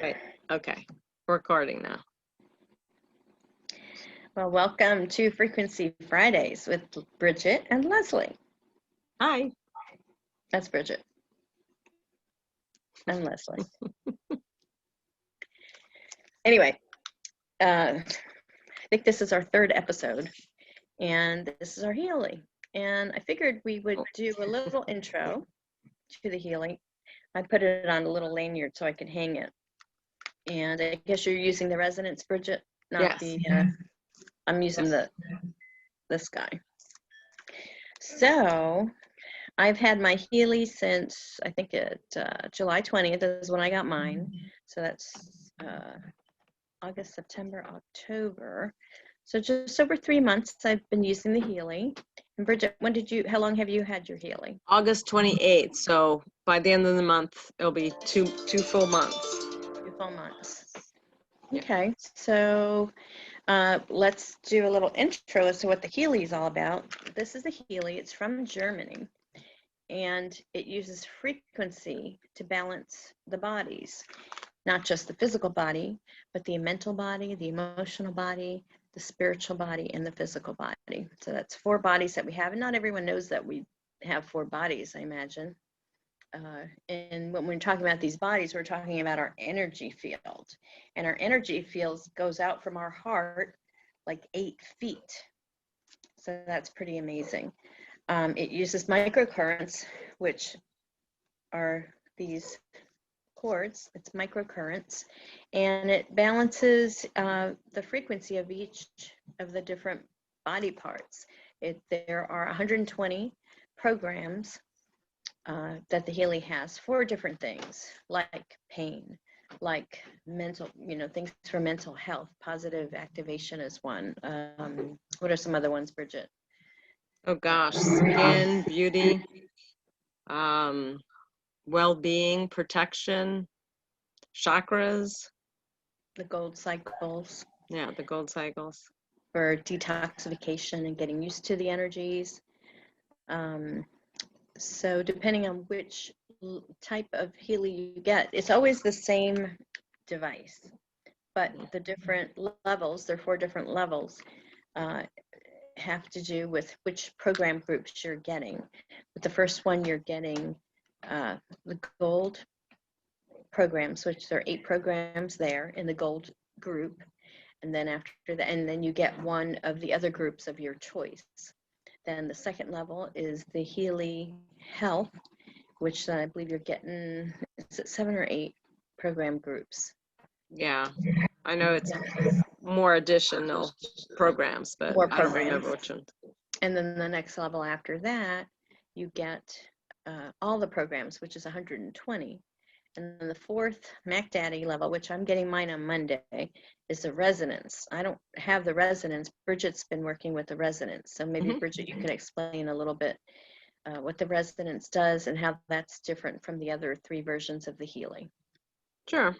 Right. Okay. Recording now. Well, welcome to Frequency Fridays with Bridget and Lesley. Hi. That's Bridget and Lesley. Anyway, I think this is our third episode, and this is our Healy. And I figured we would do a little intro to the Healy. I put it on a little lanyard so I could hang it. And I guess you're using the resonance, Bridget, not Yes. the. I'm using this guy. So I've had my Healy since I think July 20th is when I got mine. So that's August, September, October. So just over 3 months I've been using the Healy. And Bridget, how long have you had your Healy? August 28th. So by the end of the month, it'll be two full months. 2 full months. Yeah. Okay, so let's do a little intro as to what the Healy is all about. This is the Healy. It's from Germany, and it uses frequency to balance the bodies, not just the physical body, but the mental body, the emotional body, the spiritual body, and the physical body. So that's 4 bodies that we have, and not everyone knows that we have 4 bodies, I imagine. And when we're talking about these bodies, we're talking about our energy field. And our energy field goes out from our heart like 8 feet. So that's pretty amazing. It uses microcurrents, which are these cords. It's microcurrents. And it balances the frequency of each of the different body parts. There are 120 programs that the Healy has for different things, like pain, like mental, things for mental health. Positive activation is one. What are some other ones, Bridget? Oh gosh, skin, beauty, well-being, protection, chakras. The gold cycles. Yeah, the gold cycles. For detoxification and getting used to the energies. So depending on which type of Healy you get, it's always the same device, but the different levels, there are 4 different levels, have to do with which program groups you're getting. With the first one, you're getting the gold programs, which there are 8 programs there in the gold group. And then after that, and then you get one of the other groups of your choice. Then the second level is the Healy Health, which I believe you're getting, is it 7 or 8 program groups? Yeah, I know it's more additional programs, but I don't remember which one. And then the next level after that, you get all the programs, which is 120. And then the 4th Mac Daddy level, which I'm getting mine on Monday, is the resonance. I don't have the resonance. Bridget's been working with the resonance. So maybe Bridget, you can explain a little bit what the resonance does and how that's different from the other 3 versions of the Healy. Sure.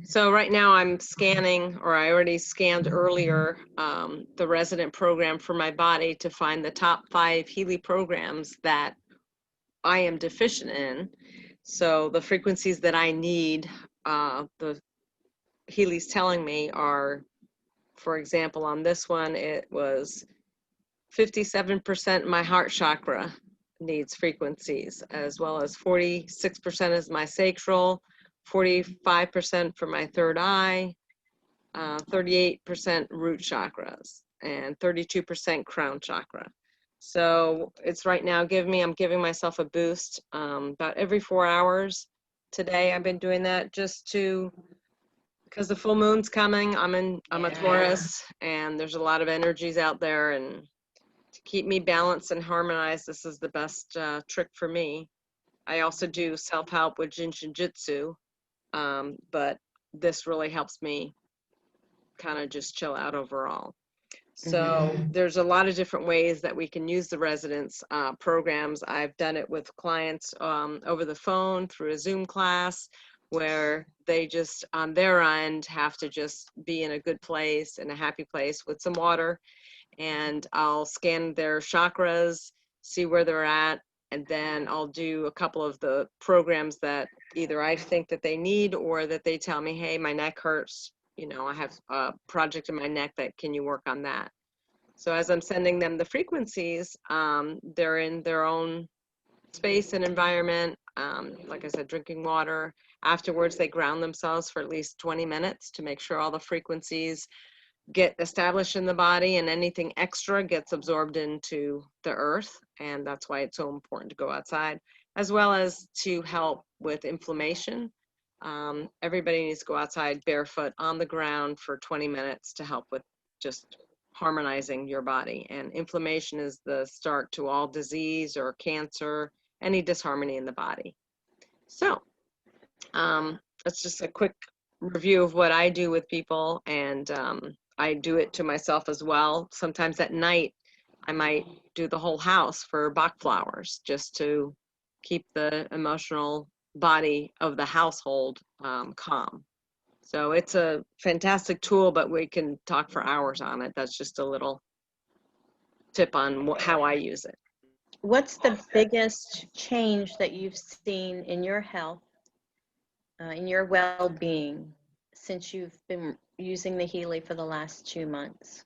So right now I'm scanning, or I already scanned earlier, the resonant program for my body to find the top 5 Healy programs that I am deficient in. So the frequencies that I need, the Healy's telling me are, for example, on this one, it was 57% my heart chakra needs frequencies, as well as 46% is my sacral, 45% for my third eye, 38% root chakras, and 32% crown chakra. So it's right now I'm giving myself a boost about every 4 hours. Today I've been doing that because the full moon's coming. I'm a Taurus, and there's a lot of energies out there, and to keep me balanced and harmonized, this is the best trick for me. I also do self-help with Jitsu, but this really helps me kind of just chill out overall. So there's a lot of different ways that we can use the resonance programs. I've done it with clients over the phone through a Zoom class, where they just on their end have to just be in a good place, in a happy place with some water, and I'll scan their chakras, see where they're at, and then I'll do a couple of the programs that either I think that they need, or that they tell me, hey, my neck hurts, you know, I have a project in my neck, that can you work on that? So as I'm sending them the frequencies, they're in their own space and environment. Like I said, drinking water. Afterwards, they ground themselves for at least 20 minutes to make sure all the frequencies get established in the body, and anything extra gets absorbed into the earth. And that's why it's so important to go outside, as well as to help with inflammation. Everybody needs to go outside barefoot on the ground for 20 minutes to help with just harmonizing your body. And inflammation is the start to all disease or cancer, any disharmony in the body. So that's just a quick review of what I do with people, and I do it to myself as well. Sometimes at night, I might do the whole house for Bach flowers, just to keep the emotional body of the household calm. So it's a fantastic tool, but we can talk for hours on it. That's just a little tip on how I use it. What's the biggest change that you've seen in your health, in your well-being, since you've been using the Healy for the last 2 months?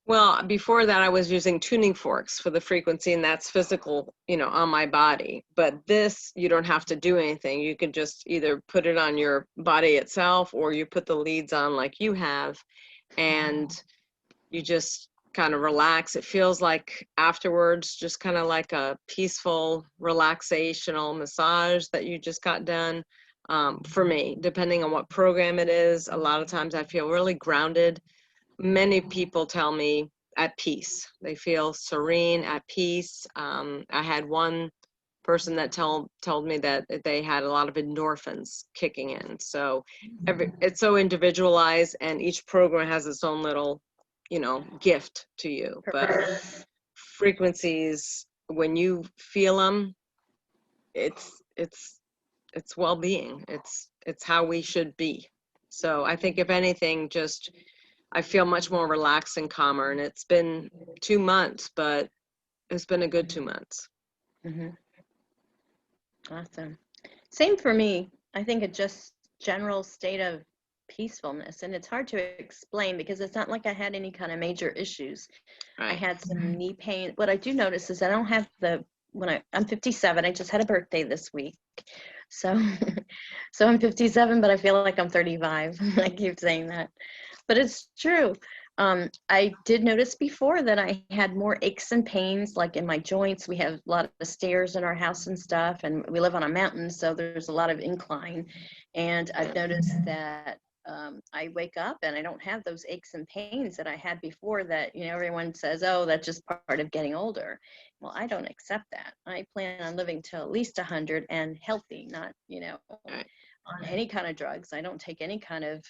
Well, before that, I was using tuning forks for the frequency, and that's physical, you know, on my body. But this, you don't have to do anything. You can just either put it on your body itself, or you put the leads on like you have, and you just kind of relax. It feels like afterwards, just kind of like a peaceful, relaxational massage that you just got done. For me, depending on what program it is, a lot of times I feel really grounded. Many people tell me at peace. They feel serene, at peace. I had one person that told me that they had a lot of endorphins kicking in. So it's so individualized, and each program has its own little, you know, gift to you. But frequencies, when you feel them, it's well-being. It's how we should be. So I think if anything, just I feel much more relaxed and calmer. And it's been 2 months, but it's been a good 2 months. Mm-hmm. Awesome. Same for me. I think it just general state of peacefulness, and it's hard to explain because it's not like I had any kind of major issues. Right. I had some knee pain. What I do notice is I don't have I'm 57. I just had a birthday this week. So so I'm 57, but I feel like I'm 35. I keep saying that. But it's true. I did notice before that I had more aches and pains, like in my joints. We have a lot of stairs in our house and stuff, and we live on a mountain, so there's a lot of incline. And I've noticed that I wake up and I don't have those aches and pains that I had before, that, you know, everyone says, oh, that's just part of getting older. Well, I don't accept that. I plan on living till at least 100 and healthy, not, you know, on any kind of drugs. I don't take any kind of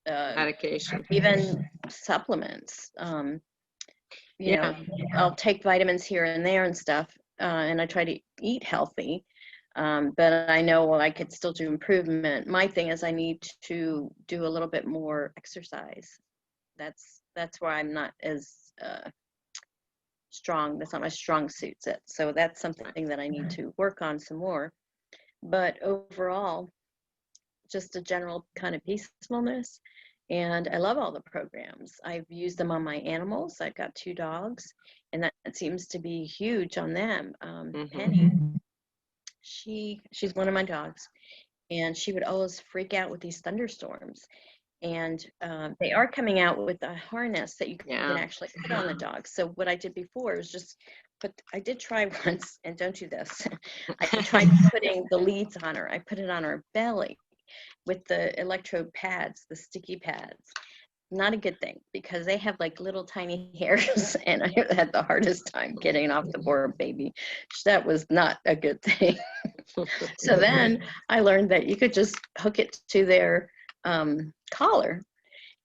Medication. even supplements. You know, I'll take vitamins here and there and stuff, and I try to eat healthy. But I know, well, I could still do improvement. My thing is I need to do a little bit more exercise. That's where I'm not as strong. That's not my strong suit. So that's something that I need to work on some more. But overall, just a general kind of peacefulness. And I love all the programs. I've used them on my animals. I've got 2 dogs, and that seems to be huge on them. Penny, she's one of my dogs, and she would always freak out with these thunderstorms. And they are coming out with a harness that you can actually put on the dog. So what I did before was just I did try once, and don't do this. I tried putting the leads on her. I put it on her belly with the electrode pads, the sticky pads. Not a good thing, because they have like little tiny hairs, and I had the hardest time getting off the board, baby. That was not a good thing. So then I learned that you could just hook it to their collar,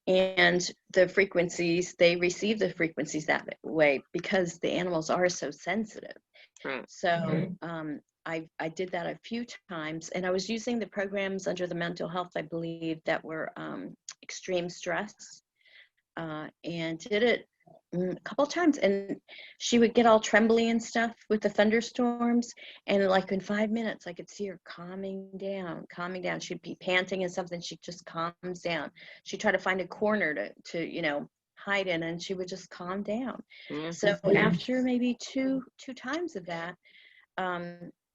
and the frequencies, they receive the frequencies that way because the animals are so sensitive. Right. So I did that a few times, and I was using the programs under the mental health, I believe, that were extreme stress, and did it A couple times, and she would get all trembly and stuff with the thunderstorms, and like in 5 minutes I could see her calming down. She'd be panting and something, she just calms down. She'd try to find a corner to hide in, and she would just calm down. So after maybe two times of that,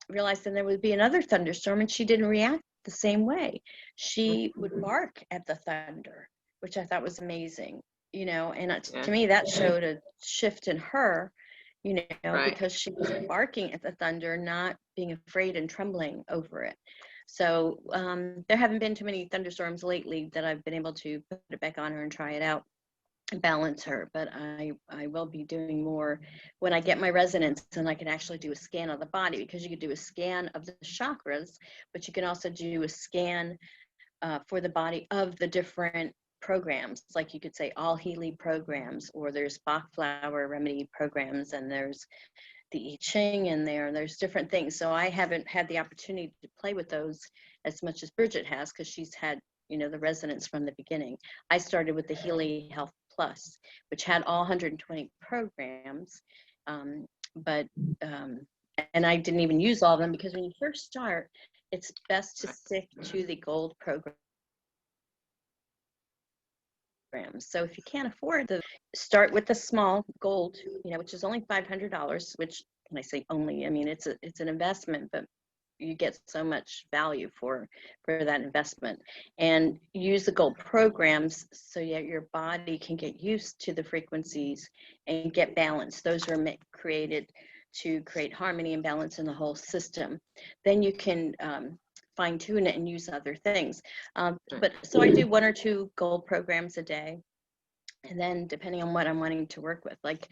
realized then there would be another thunderstorm, and she didn't react the same way. She would bark at the thunder, which I thought was amazing. And to me, that showed a shift in her, Right. because she was barking at the thunder, not being afraid and trembling over it. So there haven't been too many thunderstorms lately that I've been able to put it back on her and try it out and balance her. But I will be doing more when I get my resonance, and I can actually do a scan of the body, because you could do a scan of the chakras, but you can also do a scan for the body of the different programs. Like you could say all Healy programs, or there's Bach flower remedy programs, and there's the I Ching in there, and there's different things. So I haven't had the opportunity to play with those as much as Bridget has, because she's had the resonance from the beginning. I started with the Healy Health Plus, which had all 120 programs, and I didn't even use all of them, because when you first start, it's best to stick to the gold program. So if you can't afford start with the small gold, which is only $500, which, when I say only, I mean, it's an investment, but you get so much value for that investment, and use the gold programs so your body can get used to the frequencies and get balance. Those are created to create harmony and balance in the whole system. Then you can fine tune it and use other things. But so I do 1 or 2 gold programs a day. And then depending on what I'm wanting to work with, like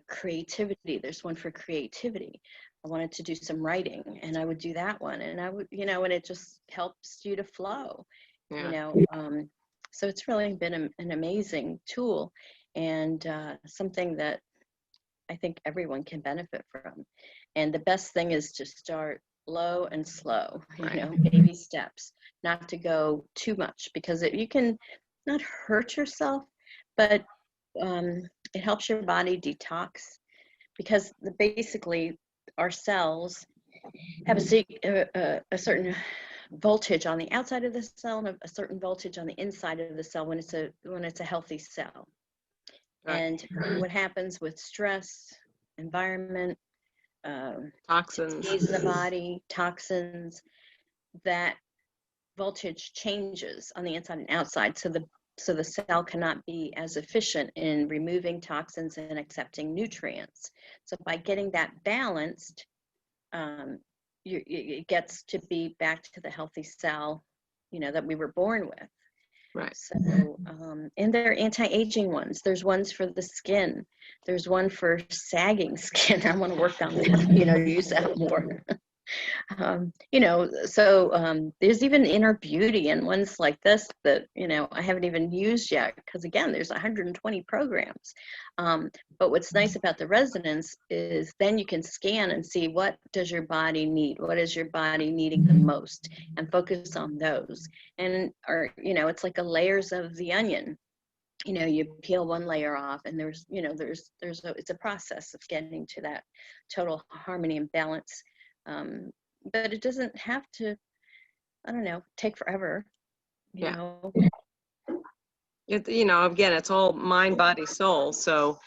creativity, there's one for creativity. I wanted to do some writing, and I would do that one, and I would, and it just helps you to flow, so it's really been an amazing tool, and something that I think everyone can benefit from. And the best thing is to start low and slow, baby steps, not to go too much, because you can not hurt yourself, but it helps your body detox, because basically our cells have a certain voltage on the outside of the cell, and a certain voltage on the inside of the cell when it's a healthy cell. Right. And what happens with stress, environment, toxins in the body, toxins, that voltage changes on the inside and outside, so the cell cannot be as efficient in removing toxins and accepting nutrients. So by getting that balanced, it gets to be back to the healthy cell, that we were born with. Right. So, and there are anti-aging ones. There's ones for the skin. There's one for sagging skin. I want to work on that, use that more. So there's even inner beauty and ones like this that, I haven't even used yet, because again, there's 120 programs. But what's nice about the resonance is then you can scan and see, what does your body need? What is your body needing the most? And focus on those. And, it's like a layers of the onion. You peel one layer off, and it's a process of getting to that total harmony and balance. But it doesn't have to, take forever, you know. Again, it's all mind, body, soul. So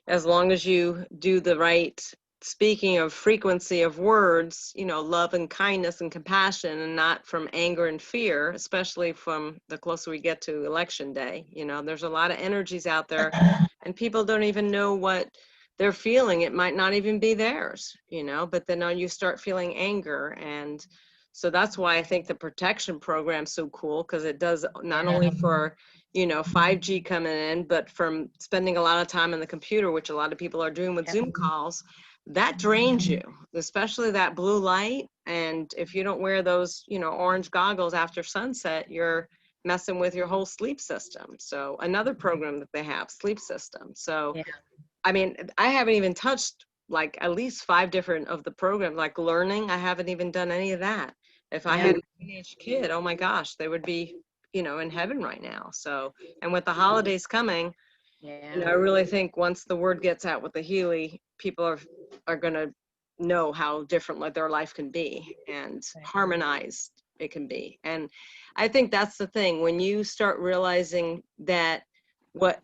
as long as you do the right speaking of frequency of words, love and kindness and compassion, and not from anger and fear, especially from the closer we get to election day. There's a lot of energies out there, and people don't even know what they're feeling. It might not even be theirs, but then you start feeling anger. And so that's why I think the protection program's so cool, because it does not only for 5G coming in, but from spending a lot of time on the computer, which a lot of people are doing with Zoom calls, that drains you, especially that blue light. And if you don't wear those, orange goggles after sunset, you're messing with your whole sleep system. So another program that they have, sleep system. So, I mean, I haven't even touched like at least 5 different of the programs, like learning. I haven't even done any of that. If I had a teenage kid, oh my gosh, they would be, in heaven right now. So, and with the holidays coming, Yeah. And I really think once the word gets out with the Healy, people are going to know how different their life can be and Right. harmonized it can be. And I think that's the thing, when you start realizing that what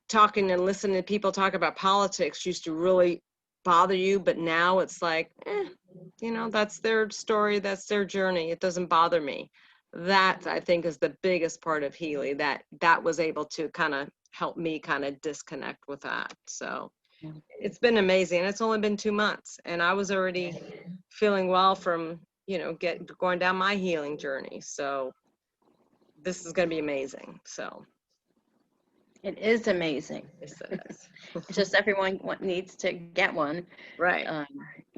talking and listening to people talk about politics used to really bother you, but now it's like, that's their story, that's their journey, it doesn't bother me. That, I think, is the biggest part of Healy, that was able to kind of help me kind of disconnect with that. So Yeah. it's been amazing. It's only been 2 months and I was already feeling well from going down my healing journey. So this is going to be amazing. So It is amazing. yes, it is. It's just everyone needs to get one, Right,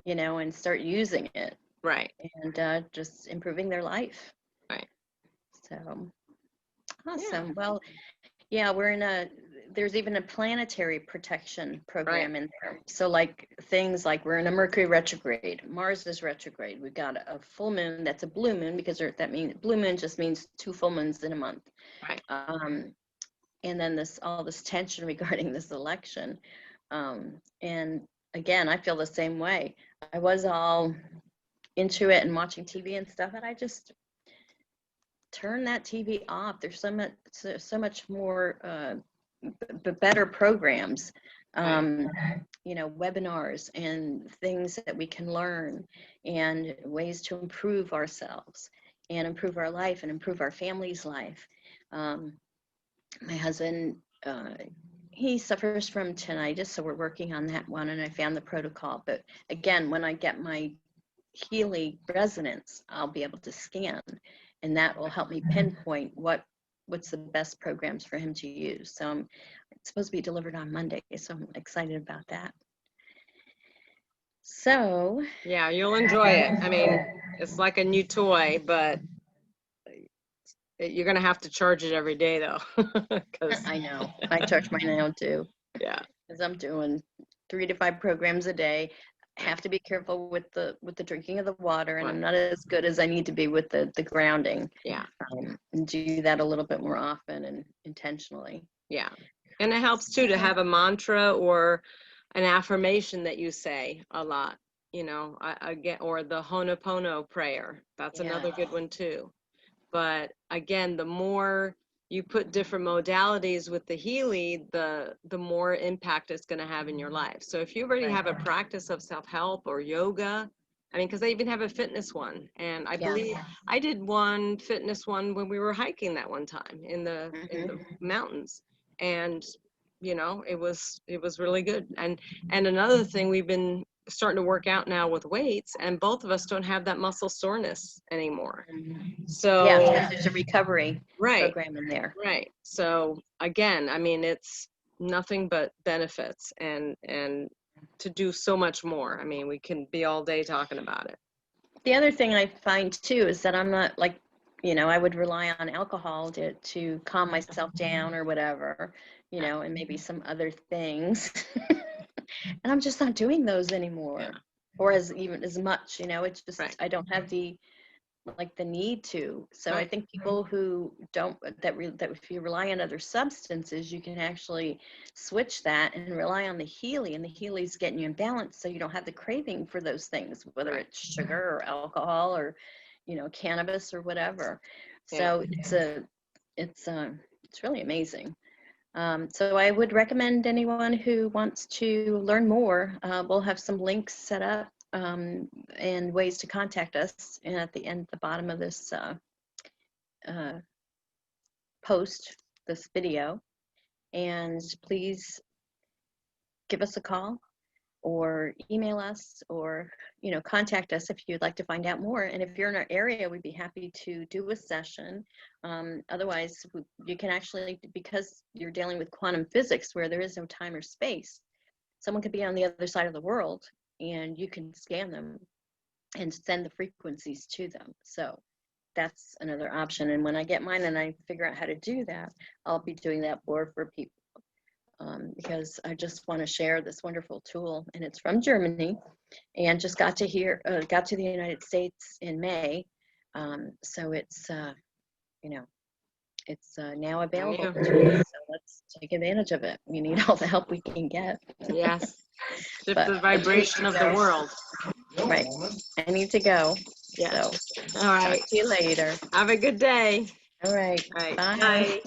and start using it right, and just improving their life. right. So Yeah, awesome. Well, yeah, there's even a planetary protection program in there. So like things like we're in a Mercury retrograde, Mars is retrograde. We've got a full moon that's a blue moon because that means blue moon just means 2 full moons in a month. right. And then all this tension regarding this election. And again, I feel the same way. I was all into it and watching TV and stuff, and I just turn that TV off. There's so much more better programs, webinars and things that we can learn and ways to improve ourselves and improve our life and improve our family's life. My husband, he suffers from tinnitus, so we're working on that one, and I found the protocol. But again, when I get my Healy resonance, I'll be able to scan, and that will help me pinpoint what's the best programs for him to use. So it's supposed to be delivered on Monday, so I'm excited about that. So Yeah, you'll enjoy it. I mean, it's like a new toy, but you're going to have to charge it every day though. I know I charge mine now too, Yeah, because I'm doing 3 to 5 programs a day. Have to be careful with the drinking of the water, and I'm not as good as I need to be with the grounding. yeah, And do that a little bit more often and intentionally. yeah. And it helps too to have a mantra or an affirmation that you say a lot, again, or the Ho'oponopono prayer. That's another good one too. But again, the more you put different modalities with the Healy, the more impact it's going to have in your life. So if you already have a practice of self-help or yoga, I mean, because they even have a fitness one, and I believe I did one fitness one when we were hiking that one time in the mountains, and it was really good. And another thing, we've been starting to work out now with weights, and both of us don't have that muscle soreness anymore. So yeah, there's a recovery program in there. Right. So again, I mean, it's nothing but benefits and to do so much more. I mean, we can be all day talking about it. The other thing I find too is that I'm not like, I would rely on alcohol to calm myself down or whatever, and maybe some other things. And I'm just not doing those anymore, or as much, it's just, I don't have the need to. So I think people who don't, that if you rely on other substances, you can actually switch that and rely on the Healy, and the Healy's getting you in balance, so you don't have the craving for those things, whether it's sugar or alcohol or cannabis or whatever. So it's really amazing. So I would recommend anyone who wants to learn more, we'll have some links set up and ways to contact us at the bottom of this post, this video. And please give us a call or email us, or contact us if you'd like to find out more. And if you're in our area, we'd be happy to do a session. Otherwise, you can actually, because you're dealing with quantum physics where there is no time or space, someone could be on the other side of the world and you can scan them and send the frequencies to them. So that's another option. And when I get mine and I figure out how to do that, I'll be doing that more for people. Because I just want to share this wonderful tool, and it's from Germany, and just got to the United States in May. So it's, it's now available you. to us. So let's take advantage of it. We need all the help we can get. Yes. Shift But the vibration of the world. Right. I need to go. Yeah. So All right. talk to you later. Have a good day. All right. All right. Bye. Bye.